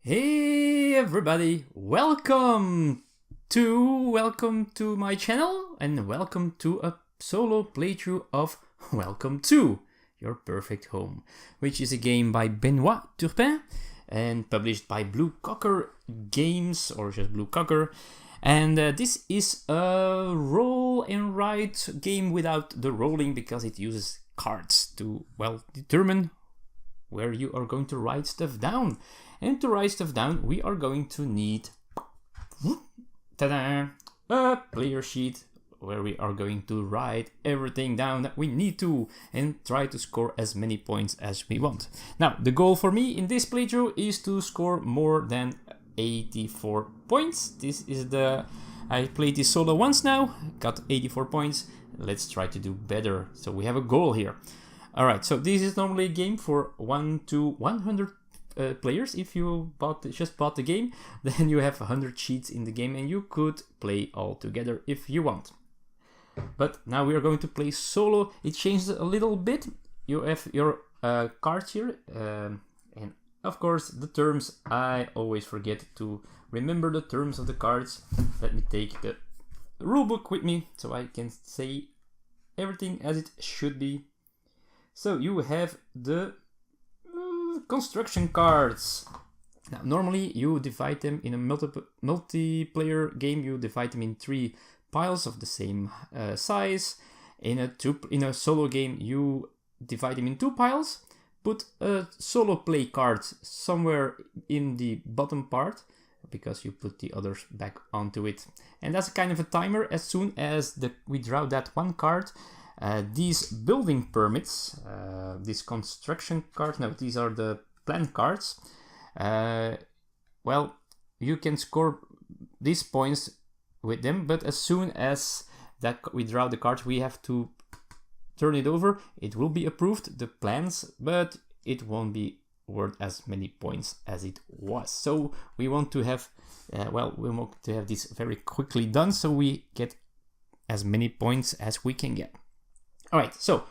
Hey everybody, welcome to my channel and welcome to a solo playthrough of Welcome to Your Perfect Home, which is a game by Benoit Turpin and published by Blue Cocker Games, or just Blue Cocker. And this is a roll and write game without the rolling because it uses cards to, well, determine where you are going to write stuff down. And to write stuff down, we are going to need a player sheet where we are going to write everything down that we need to and try to score as many points as we want. Now, the goal for me in this playthrough is to score more than 84 points. I played this solo once now, got 84 points. Let's try to do better. So we have a goal here. Alright, so this is normally a game for 1 to 100 players. If you just bought the game, then you have 100 sheets in the game and you could play all together if you want. But now we are going to play solo. It changes a little bit. You have your cards here, and of course the terms. I always forget to remember the terms of the cards. Let me take the rulebook with me so I can say everything as it should be. So you have the construction cards. Now, normally you divide them in a multiplayer game. You divide them in 3 piles of the same size. In a solo game, you divide them in 2 piles. Put a solo play card somewhere in the bottom part because you put the others back onto it. And that's kind of a timer. As soon as we draw that one card, these building permits, these construction cards, no, these are the plan cards. Well, you can score these points with them, but as soon as that we draw the card, we have to turn it over. It will be approved, the plans, but it won't be worth as many points as it was. So we want to have, this very quickly done, so we get as many points as we can get. Alright, so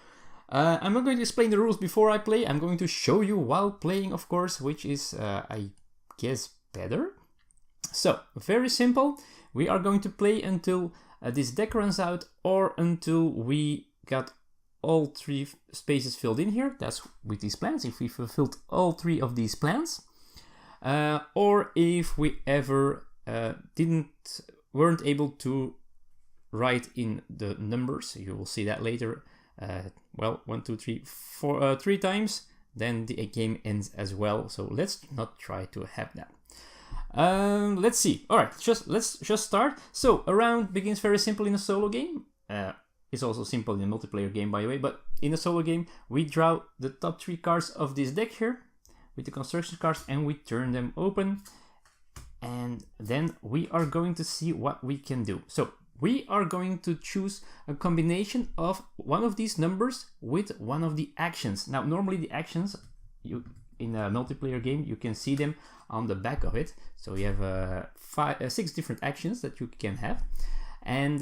I'm not going to explain the rules before I play. I'm going to show you while playing, of course, which is, I guess, better. So, very simple. We are going to play until this deck runs out or until we got all 3 spaces filled in here. That's with these plans, if we fulfilled all 3 of these plans. Or if we ever weren't able to write in the numbers. You will see that later. 1, 2, 3, 4, 3 times, then the game ends as well. So let's not try to have that. Let's see. All right, let's just start. So a round begins very simple in a solo game. It's also simple in a multiplayer game, by the way. But in a solo game, we draw the top 3 cards of this deck here with the construction cards, and we turn them open. And then we are going to see what we can do. So we are going to choose a combination of one of these numbers with one of the actions. Now, normally the actions, in a multiplayer game, you can see them on the back of it. So you have 6 different actions that you can have, and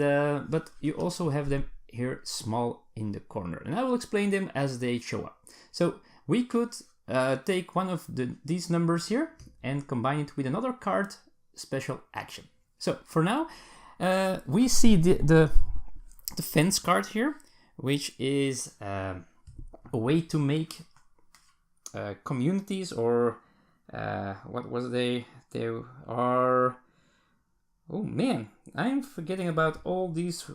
but you also have them here small in the corner. And I will explain them as they show up. So we could take one of these numbers here and combine it with another card special action. So for now, we see the fence card here, which is a way to make communities, or what was they are, oh man, I'm forgetting about all these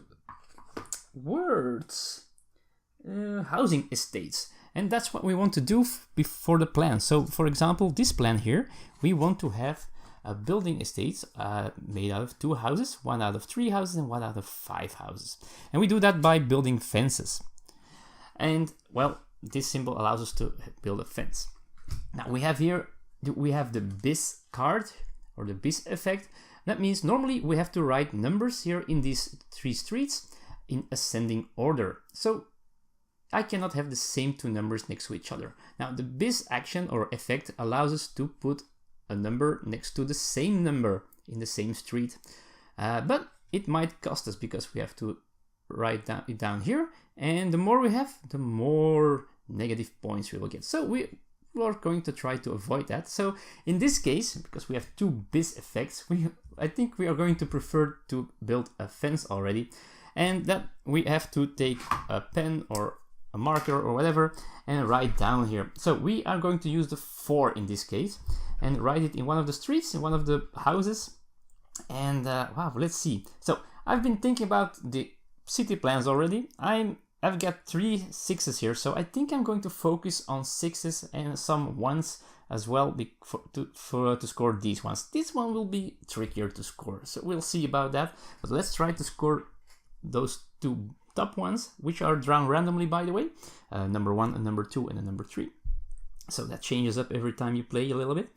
words, housing estates. And that's what we want to do before the plan. So for example, this plan here, we want to have a building estates made out of 2 houses, 1 out of 3 houses, and 1 out of 5 houses. And we do that by building fences. And, well, this symbol allows us to build a fence. Now, we have the bis card, or the bis effect. That means normally we have to write numbers here in these 3 streets in ascending order. So I cannot have the same 2 numbers next to each other. Now, the bis action or effect allows us to put a number next to the same number in the same street, but it might cost us because we have to write down here, and the more we have, the more negative points we will get. So we we're going to try to avoid that. So in this case, because we have two bis effects, I think we are going to prefer to build a fence already, and that we have to take a pen or a marker or whatever and write down here. So we are going to use the 4 in this case and write it in one of the streets, in one of the houses. And wow, let's see. So I've been thinking about the city plans already. I've got 3 6s here, so I think I'm going to focus on 6s and some 1s as well to score these ones. This one will be trickier to score, so we'll see about that. But let's try to score those 2 top ones, which are drawn randomly, by the way. Number 1 and number 2 and a number 3. So that changes up every time you play a little bit.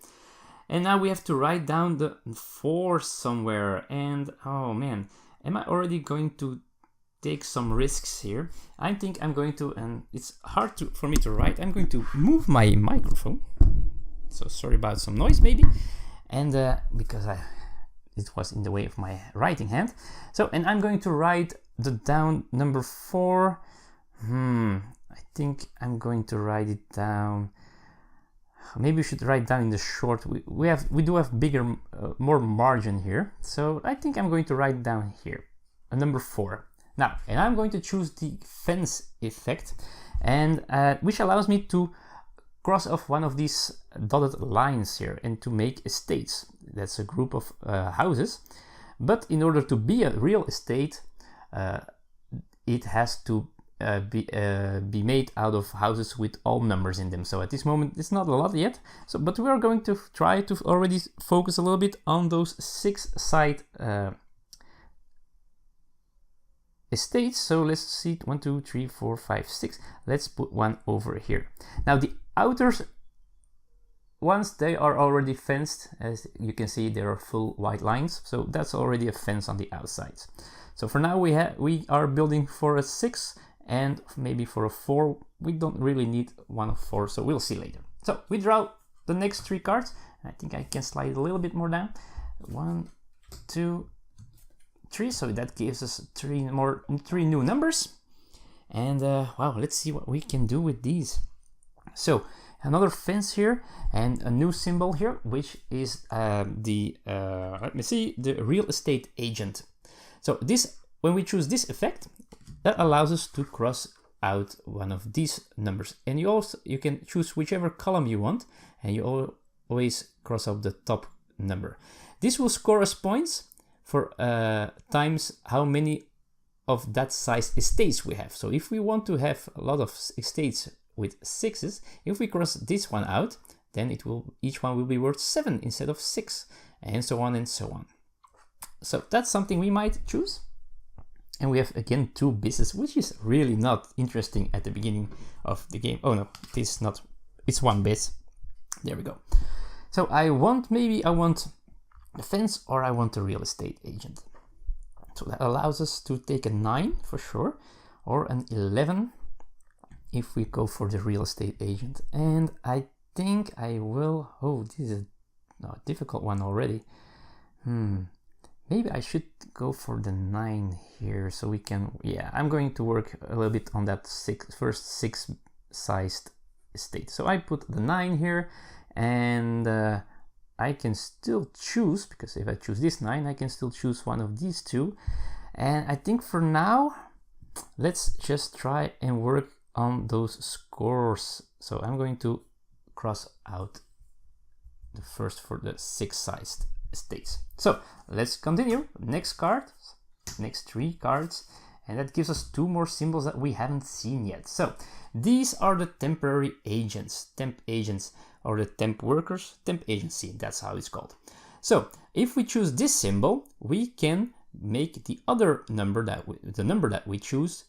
And now we have to write down the 4 somewhere. And oh man, am I already going to take some risks here? I think I'm going to, and it's hard for me to write, I'm going to move my microphone. So sorry about some noise maybe. And because it was in the way of my writing hand. So, and I'm going to write down number 4. I think I'm going to write it down. Maybe we should write down in the short. We do have bigger, more margin here. So I think I'm going to write down here, number 4. Now, and I'm going to choose the fence effect, and which allows me to cross off one of these dotted lines here and to make estates. That's a group of houses. But in order to be a real estate, it has to be made out of houses with all numbers in them. So at this moment it's not a lot yet, so but we are going to try to already focus a little bit on those 6-side estates. So let's see, 1 2 3 4 5 6. Let's put one over here. Now the outer ones, they are already fenced. As you can see, there are full white lines, so that's already a fence on the outsides. So for now we are building for a 6 and maybe for a 4. We don't really need one of 4, so we'll see later. So we draw the next 3 cards. I think I can slide a little bit more down. 1 2 3, so that gives us 3 new numbers. And wow, let's see what we can do with these. So another fence here and a new symbol here, which is let me see, the real estate agent. So this, when we choose this effect, that allows us to cross out one of these numbers. And you can choose whichever column you want, and you always cross out the top number. This will score us points for times how many of that size estates we have. So if we want to have a lot of estates with 6s, if we cross this one out, then each one will be worth 7 instead of 6, and so on and so on. So that's something we might choose. And we have again 2 bises, which is really not interesting at the beginning of the game. Oh no, it is not. It's 1 bis. There we go. So maybe I want the fence, or I want a real estate agent. So that allows us to take a 9 for sure, or an 11 if we go for the real estate agent. And I think I will. Oh, this is a difficult one already. Maybe I should go for the 9 here, so we can, yeah, I'm going to work a little bit on that first 6-sized estate. So I put the 9 here, and I can still choose, because if I choose this 9, I can still choose one of these 2. And I think for now, let's just try and work on those scores. So I'm going to cross out the first for the 6-sized estates. So let's continue. Next card, next 3 cards, and that gives us 2 more symbols that we haven't seen yet. So these are the temporary agents, temp agents, or the temp workers, temp agency, that's how it's called. So if we choose this symbol, we can make the other number the number that we choose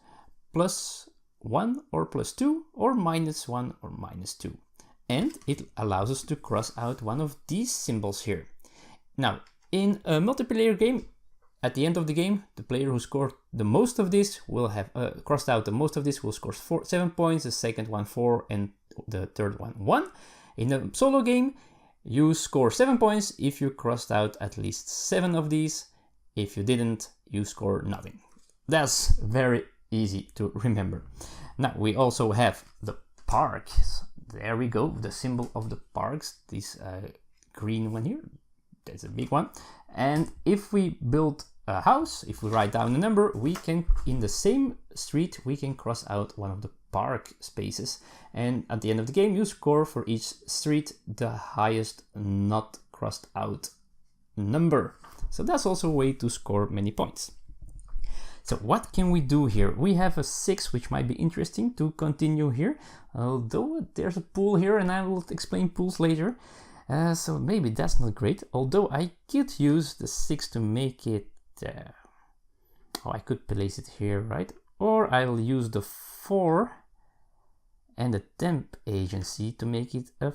+1 or +2 or -1 or -2. And it allows us to cross out one of these symbols here. Now, in a multiplayer game, at the end of the game, the player who scored the most of this will have crossed out the most of this will score 7 points, the second one 4, and the third one 1. In a solo game, you score 7 points if you crossed out at least 7 of these. If you didn't, you score nothing. That's very easy to remember. Now, we also have the park. There we go, the symbol of the parks, this green one here, that's a big one. And if we build a house, if we write down a number, we can, in the same street, we can cross out one of the park spaces. And at the end of the game, you score for each street the highest not crossed out number. So that's also a way to score many points. So what can we do here? We have a 6, which might be interesting to continue here, although there's a pool here and I will explain pools later. So maybe that's not great, although I could use the 6 to make it, I could place it here, right? Or I'll use the 4 and the temp agency to make it a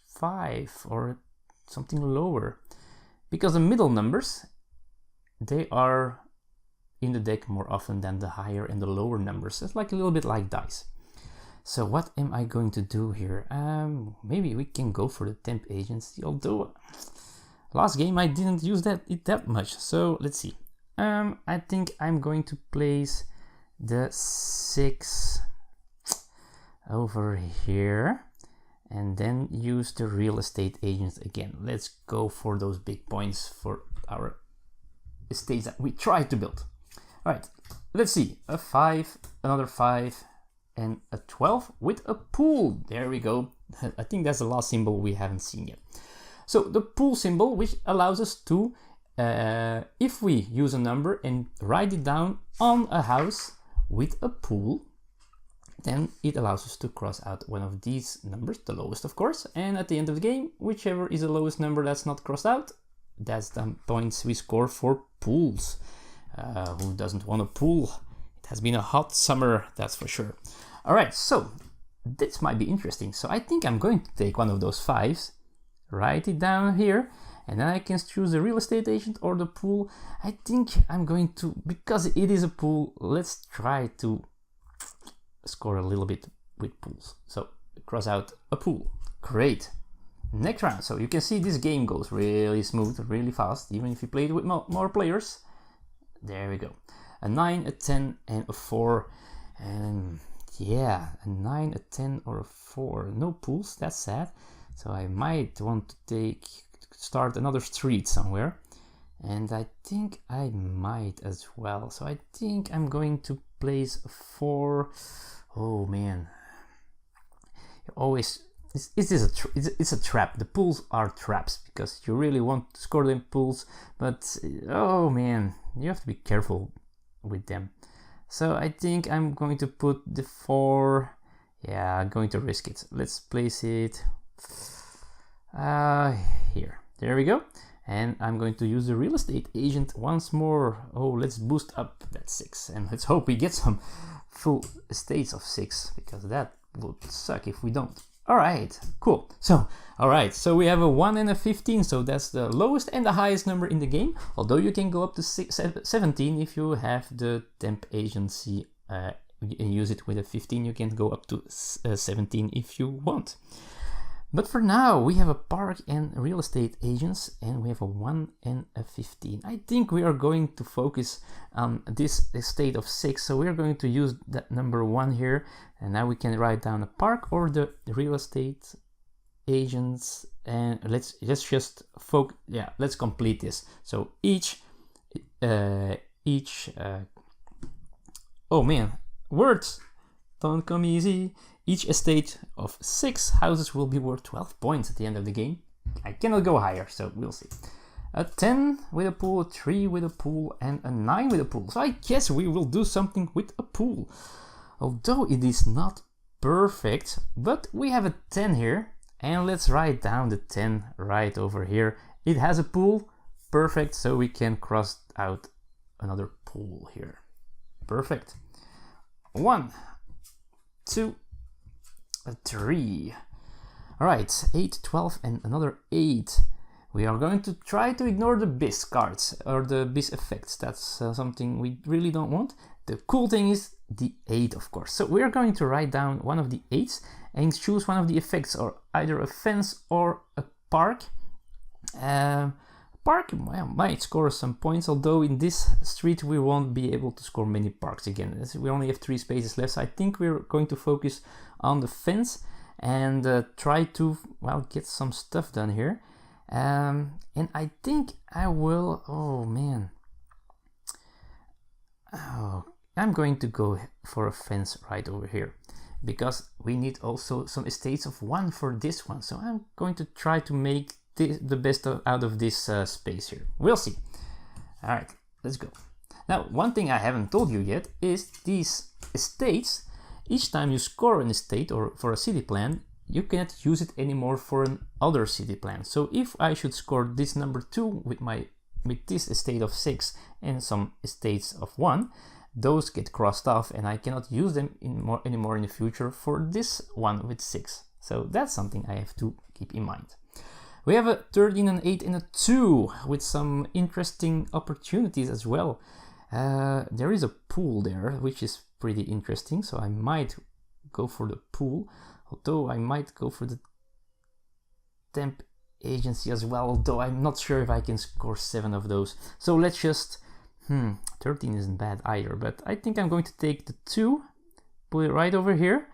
5 or something lower. Because the middle numbers, they are in the deck more often than the higher and the lower numbers. It's like a little bit like dice. So what am I going to do here? Maybe we can go for the temp agency, although last game I didn't use it that much. So let's see. I think I'm going to place the 6 over here and then use the real estate agents again. Let's go for those big points for our estates that we try to build. All right, let's see, a 5, another 5, and a 12 with a pool. There we go. I think that's the last symbol we haven't seen yet. So the pool symbol, which allows us to, if we use a number and write it down on a house with a pool, then it allows us to cross out one of these numbers, the lowest of course, and at the end of the game, whichever is the lowest number that's not crossed out, that's the points we score for pools. Who doesn't want a pool? It has been a hot summer, that's for sure. All right, so this might be interesting. So I think I'm going to take one of those 5s, write it down here, and then I can choose the real estate agent or the pool. I think I'm going to, because it is a pool, let's try to score a little bit with pools. So cross out a pool. Great. Next round. So you can see this game goes really smooth, really fast, even if you play it with more players. There we go. A 9, a 10, and a 4. And yeah, a 9, a 10, or a 4. No pools, that's sad. So I might want to start another street somewhere. And I think I might as well. So I think I'm going to place a 4. Oh man. Always, it's a trap. The pools are traps because you really want to score them pools, but oh man, you have to be careful with them. So I think I'm going to put the 4. Yeah, I'm going to risk it. Let's place it here. There we go. And I'm going to use the real estate agent once more. Oh, let's boost up that 6 and let's hope we get some full estates of 6, because that would suck if we don't. All right, cool. So, all right, so we have a 1 and a 15, so that's the lowest and the highest number in the game, although you can go up to 17 if you have the temp agency and use it with a 15. You can go up to 17 if you want. But for now, we have a park and real estate agents, and we have a 1 and a 15. I think we are going to focus on this estate of 6, so we are going to use that number 1 here, and now we can write down a park or the real estate agents, and let's just focus. Yeah, let's complete this. So each oh man, words don't come easy. Each estate of 6 houses will be worth 12 points at the end of the game. I cannot go higher, so we'll see. A 10 with a pool, a 3 with a pool, and a 9 with a pool. So I guess we will do something with a pool. Although it is not perfect, but we have a 10 here. And let's write down the 10 right over here. It has a pool, perfect, so we can cross out another pool here. Perfect. 1, 2, 3. All right, 8, 12, and another 8. We are going to try to ignore the bis cards or the bis effects. That's something we really don't want. The cool thing is the 8, of course. So we are going to write down one of the 8s and choose one of the effects, or either a fence or a park. Park might score some points, although in this street we won't be able to score many parks again. We only have 3 spaces left, so I think we're going to focus on the fence. and try to, well, get some stuff done here. And I think I will, oh man, I'm going to go for a fence right over here, because we need also some estates of 1 for this one. So I'm going to try to make the best out of this space here. We'll see. All right, let's go. Now, one thing I haven't told you yet is these estates. Each time you score an estate or for a city plan, you cannot use it anymore for another city plan. So if I should score this number 2 with this estate of 6 and some estates of 1, those get crossed off and I cannot use them anymore in the future for this one with 6. So that's something I have to keep in mind. We have a 13, an 8, and a 2 with some interesting opportunities as well. There is a pool there, which is pretty interesting, so I might go for the pool, although I might go for the temp agency as well, although I'm not sure if I can score 7 of those. So let's just 13 isn't bad either, but I think I'm going to take the 2, put it right over here.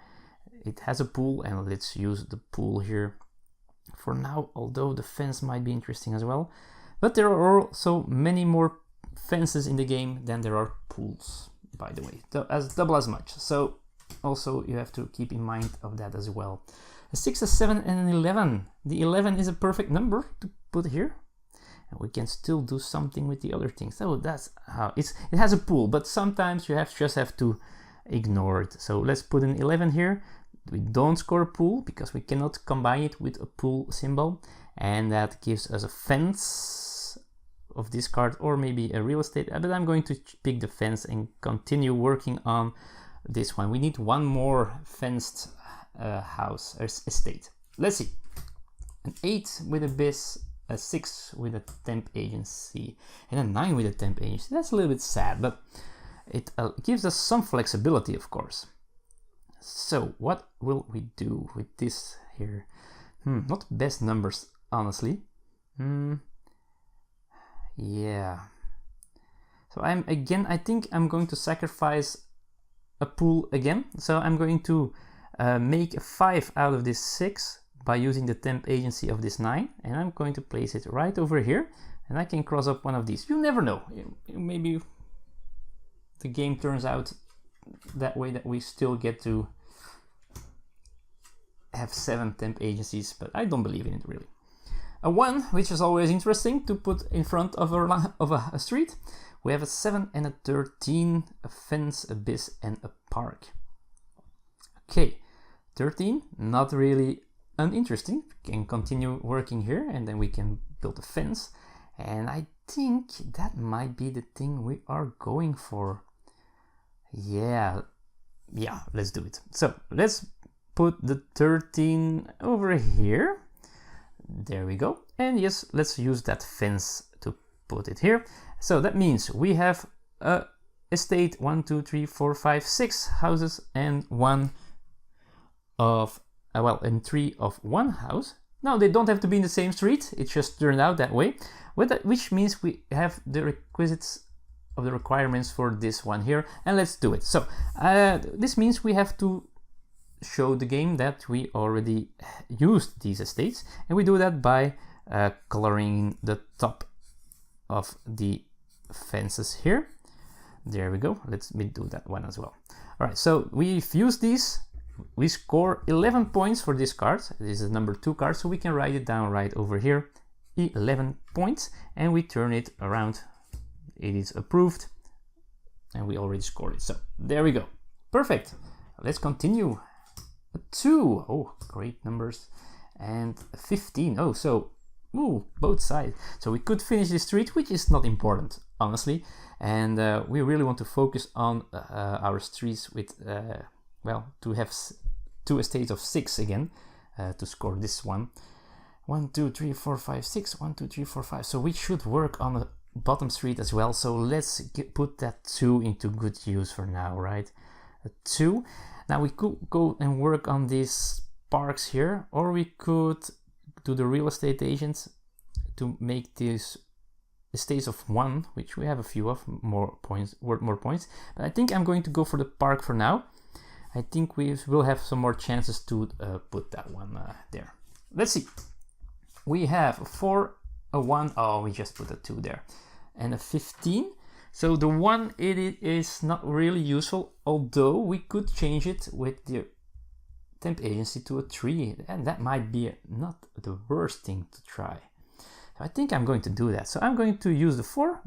It has a pool, and let's use the pool here for now, although the fence might be interesting as well. But there are also many more fences in the game than there are pools, by the way, double as much. So also you have to keep in mind of that as well. A 6, a 7, and an 11. The 11 is a perfect number to put here, and we can still do something with the other things. So that's how it has a pool, but sometimes you just have to ignore it. So let's put an 11 here. We don't score a pool because we cannot combine it with a pool symbol, and that gives us a fence of this card, or maybe a real estate, but I'm going to pick the fence and continue working on this one. We need one more fenced house or estate. Let's see. An 8 with a biz, a 6 with a temp agency, and a 9 with a temp agency. That's a little bit sad, but it gives us some flexibility, of course. So what will we do with this here? Not best numbers, honestly. Yeah. So I think I'm going to sacrifice a pool again. So I'm going to make a 5 out of this 6 by using the temp agency of this 9, and I'm going to place it right over here, and I can cross up one of these. You never know. Maybe the game turns out that way, that we still get to have 7 temp agencies, but I don't believe in it really. A 1, which is always interesting to put in front of a street. We have a 7 and a 13, a fence, a biz, and a park. Okay, 13, not really uninteresting. We can continue working here, and then we can build a fence. And I think that might be the thing we are going for. Yeah, let's do it. So let's put the 13 over here. There we go. And yes, let's use that fence to put it here. So that means we have a estate 1, 2, 3, 4, 5, 6 houses, and 3 of one house. Now they don't have to be in the same street. It just turned out that way, which means we have the requisites of the requirements for this one here, and let's do it. So this means we have to show the game that we already used these estates, and we do that by coloring the top of the fences here. There we go. Let me do that one as well. All right, so we've used these. We score 11 points for this card. This is number 2 card, so we can write it down right over here. 11 points, and we turn it around. It is approved, and we already scored it. So there we go. Perfect. Let's continue. 2, oh, great numbers, and 15. Oh, so both sides. So we could finish the street, which is not important, honestly, and we really want to focus on our streets with to have 2 estates of 6 again to score this one. 1, 2, 3, 4, 5, 6. 1, 2, 3, 4, 5. So we should work on the bottom street as well. So let's put that 2 into good use for now, right? A 2. Now we could go and work on these parks here, or we could do the real estate agents to make these estates of 1, which we have a few of, worth more points. But I think I'm going to go for the park for now. I think we will have some more chances to put that one there. Let's see. We have a 4, a 1, oh, we just put a 2 there, and a 15. So the 1, it is not really useful, although we could change it with the temp agency to a 3, and that might be not the worst thing to try. So I think I'm going to do that. So I'm going to use the 4,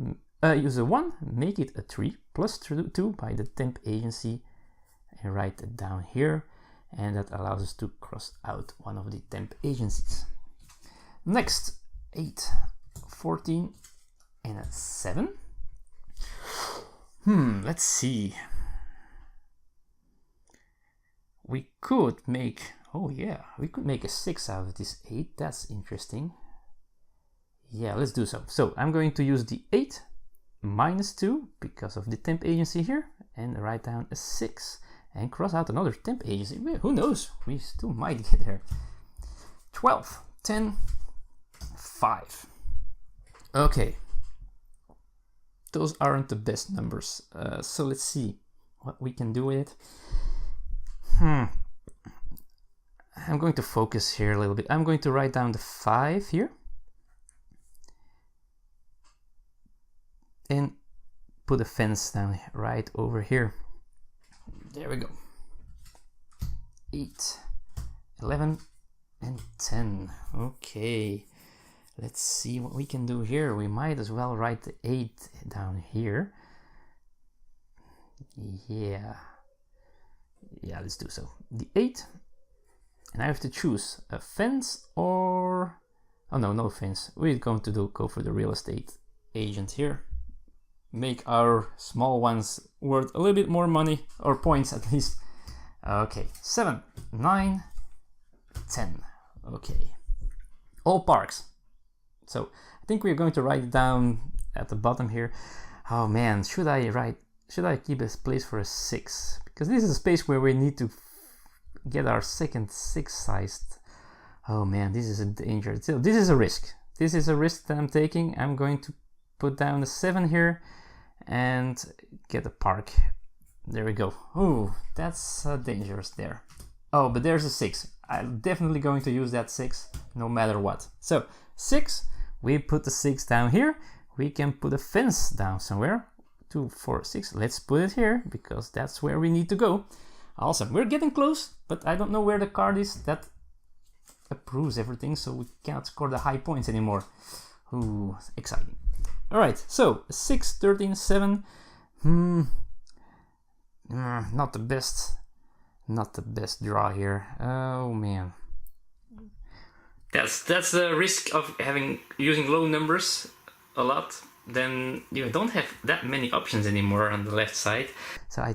use the 1, make it a 3, plus 2 by the temp agency, and write it down here, and that allows us to cross out one of the temp agencies. Next, 8, 14, and a 7. Let's see. We could make, oh yeah, we could make a 6 out of this 8. That's interesting. Yeah, let's do so. So I'm going to use the 8 minus 2 because of the temp agency here, and write down a 6 and cross out another temp agency. Well, who knows? We still might get there. 12, 10, 5. Okay. Those aren't the best numbers. So let's see what we can do with it. I'm going to focus here a little bit. I'm going to write down the 5 here. And put a fence down right over here. There we go. 8, 11, and 10. Okay. Let's see what we can do here. We might as well write the 8 down here. Yeah, let's do so. The 8, and I have to choose a fence or... oh no, no fence. We're going to go for the real estate agent here. Make our small ones worth a little bit more money, or points at least. Okay, 7, 9, 10. Okay, all parks. So I think we're going to write it down at the bottom here. Oh man, should I keep a place for a 6? Because this is a space where we need to get our second 6 sized. Oh man, this is a danger. So this is a risk. This is a risk that I'm taking. I'm going to put down a 7 here and get a park. There we go. Oh, that's dangerous there. Oh, but there's a 6. I'm definitely going to use that 6 no matter what. So 6. We put the 6 down here. We can put a fence down somewhere. 2, 4, 6. Let's put it here because that's where we need to go. Awesome. We're getting close, but I don't know where the card is that approves everything, so we cannot score the high points anymore. Ooh, exciting. All right. So 6, 13, 7. Not the best draw here. Oh man. That's the risk of using low numbers a lot. Then you don't have that many options anymore on the left side. So I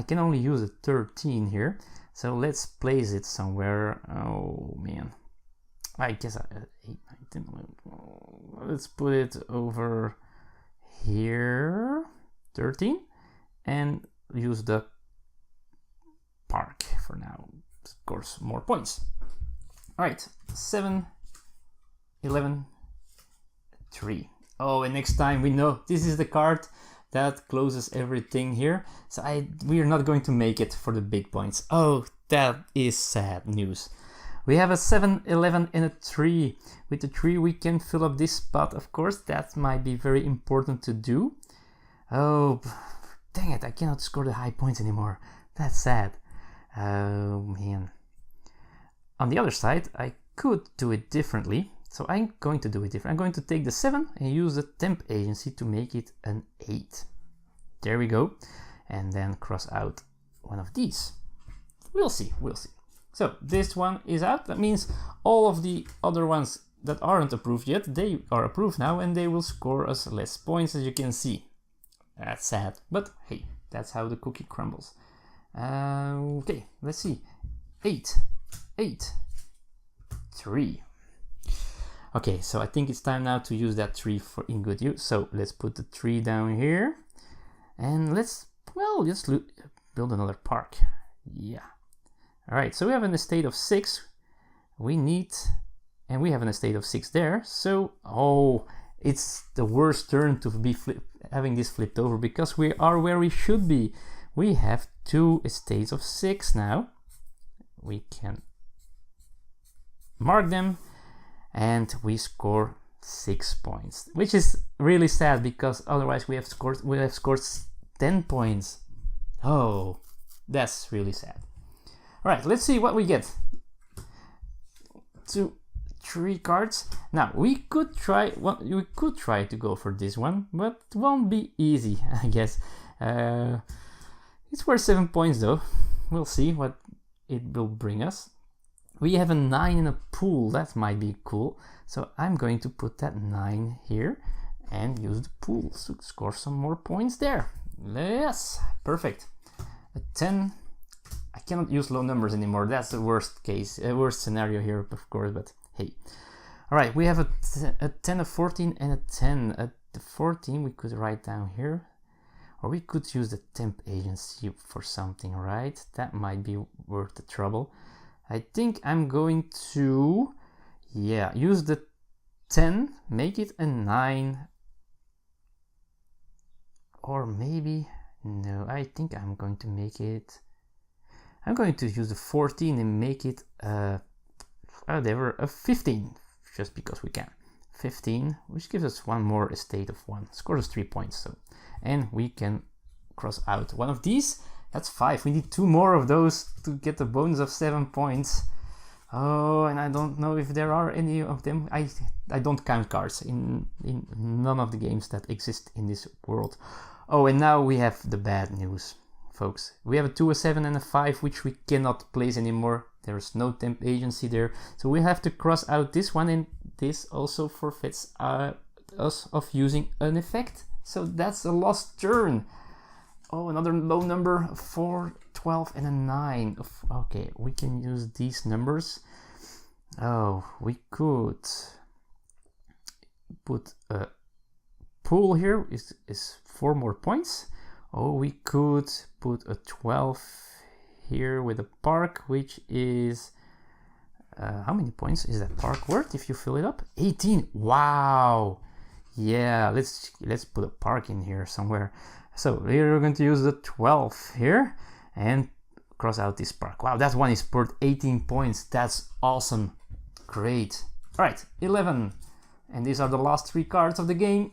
can only use a 13 here. So let's place it somewhere. Oh man. I guess 8, 9, 10, 11. Let's put it over here. 13. And use the park for now. Of course, more points. Alright, 7, 11, 3. Oh, and next time we know this is the card that closes everything here. So we are not going to make it for the big points. Oh, that is sad news. We have a 7, 11, and a 3. With the 3 we can fill up this spot, of course. That might be very important to do. Oh, dang it, I cannot score the high points anymore. That's sad. Oh, man. On the other side, I could do it differently. So I'm going to do it different. I'm going to take the 7 and use the temp agency to make it an 8. There we go. And then cross out one of these. We'll see. So this one is out. That means all of the other ones that aren't approved yet, they are approved now and they will score us less points, as you can see. That's sad, but hey, that's how the cookie crumbles. Okay, let's see. 8, 8, 3. Okay, so I think it's time now to use that 3 in good use. So let's put the 3 down here, and let's build another park. Yeah. All right, so we have an estate of 6. We have an estate of 6 there. So, oh, it's the worst turn to be having this flipped over because we are where we should be. We have 2 estates of 6 now. We can mark them, and we score 6 points, which is really sad because otherwise we have scored 10 points. Oh, that's really sad. All right, let's see what we get. 2, 3 cards. Now we could try to go for this one, but it won't be easy, I guess. It's worth 7 points though. We'll see what it will bring us. We have a 9 in a pool. That might be cool. So I'm going to put that 9 here and use the pool to score some more points there. Yes, perfect. A 10. I cannot use low numbers anymore. That's the worst case, worst scenario here, of course, but hey. All right, we have a 10, a 14, and a 10. At the 14, we could write down here, or we could use the temp agency for something, right? That might be worth the trouble. I think I'm going to, use the 10, make it a 9, or maybe, no, I think I'm going to make it, I'm going to use the 14 and make it whatever, a 15, just because we can. 15, which gives us one more estate of 1, scores us 3 points, so, and we can cross out one of these. That's 5. We need 2 more of those to get a bonus of 7 points. Oh, and I don't know if there are any of them. I don't count cards in none of the games that exist in this world. Oh, and now we have the bad news, folks. We have a 2, a 7, and a 5, which we cannot place anymore. There's no temp agency there. So we have to cross out this one, and this also forfeits us of using an effect. So that's a lost turn. Oh, another low number, 4, 12, and a 9. Okay, we can use these numbers. Oh, we could put a pool here, is 4 more points. Oh, we could put a 12 here with a park, which is, how many points is that park worth if you fill it up? 18, wow. Yeah, let's put a park in here somewhere. So here we're going to use the 12 here and cross out this park. Wow, that one is worth 18 points. That's awesome. Great. All right, 11. And these are the last 3 cards of the game.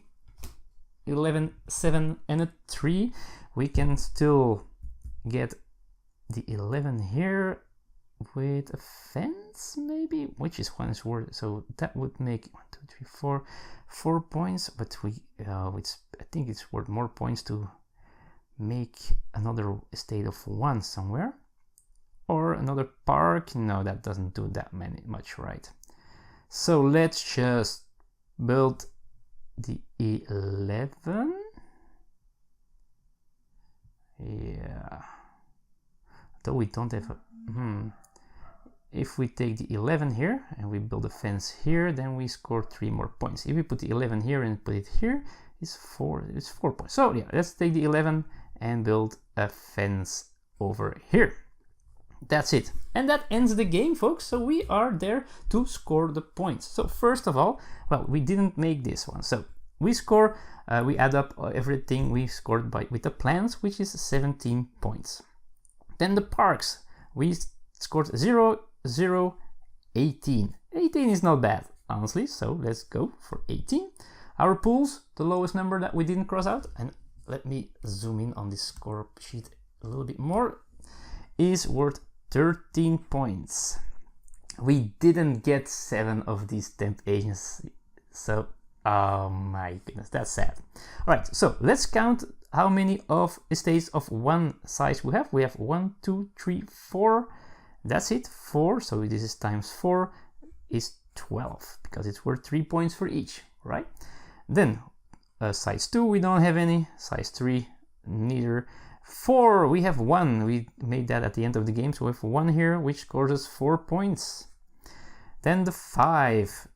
11, 7, and a 3. We can still get the 11 here with a fence, maybe, which is one is worth. So that would make 1, 2, 3, 4 points. But I think it's worth more points to make another estate of 1 somewhere, or another park. No, that doesn't do that much, right? So let's just build the 11. Yeah, though we don't have a if we take the 11 here and we build a fence here, then we score 3 more points. If we put the 11 here and put it here, it's 4 points. So yeah, let's take the 11 and build a fence over here. That's it. And that ends the game, folks. So we are there to score the points. So first of all, well, we didn't make this one. So we score, we add up everything we scored with the plans, which is 17 points. Then the parks, we scored 0, 0, 18. 18 is not bad, honestly. So let's go for 18. Our pools, the lowest number that we didn't cross out, and let me zoom in on this score sheet a little bit more, is worth 13 points. We didn't get 7 of these temp agents, so oh my goodness, that's sad. All right, so let's count how many of estates of 1 size we have. We have 1, 2, 3, 4. That's it, 4. So this is times 4 is 12 because it's worth 3 points for each, right? Then size 2 we don't have any, size 3 neither. 4 we have 1, we made that at the end of the game, so we have 1 here which scores us 4 points. Then the 5,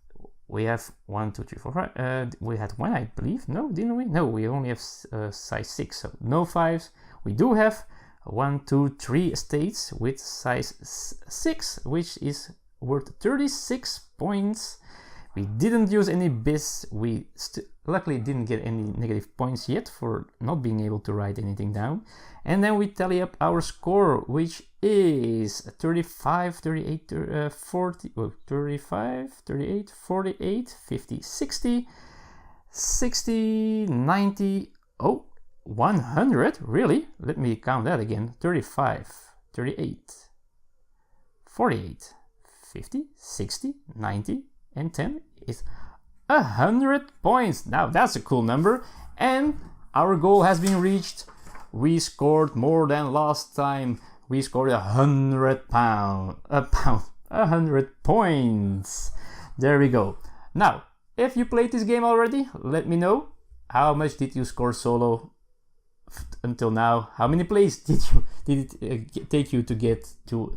we have 1, 2, 3, 4, 5. We had 1, I believe. No, didn't we? No, we only have size 6, so no 5s. We do have 1, 2, 3 estates with size 6, which is worth 36 points. We didn't use any bis. We luckily didn't get any negative points yet for not being able to write anything down. And then we tally up our score, which is 35, 38, 40, 35, 38, 48, 50, 60, 60, 90, 100, really? Let me count that again. 35, 38, 48, 50, 60, 90, and 10 is 100 points. Now that's a cool number, and our goal has been reached. We scored more than last time. We scored 100 points. There we go. Now, if you played this game already, let me know. How much did you score solo until now? How many plays did it take you to get to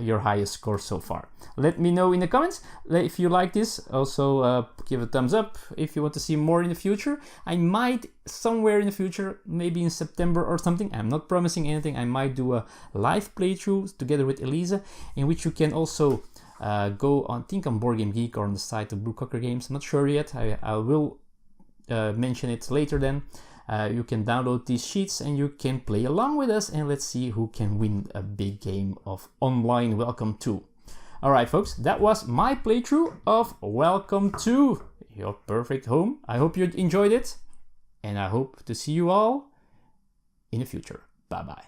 your highest score so far? Let me know in the comments. If you like this, also give a thumbs up. If you want to see more in the future, I might somewhere in the future, maybe in September or something, I'm not promising anything, I might do a live playthrough together with Elisa, in which you can also go on, I think on Board Game Geek or on the site of Blue Cocker Games. I'm not sure yet. I will mention it later then. You can download these sheets and you can play along with us, and let's see who can win a big game of online Welcome to. Alright folks, that was my playthrough of Welcome to Your Perfect Home. I hope you enjoyed it, and I hope to see you all in the future. Bye bye.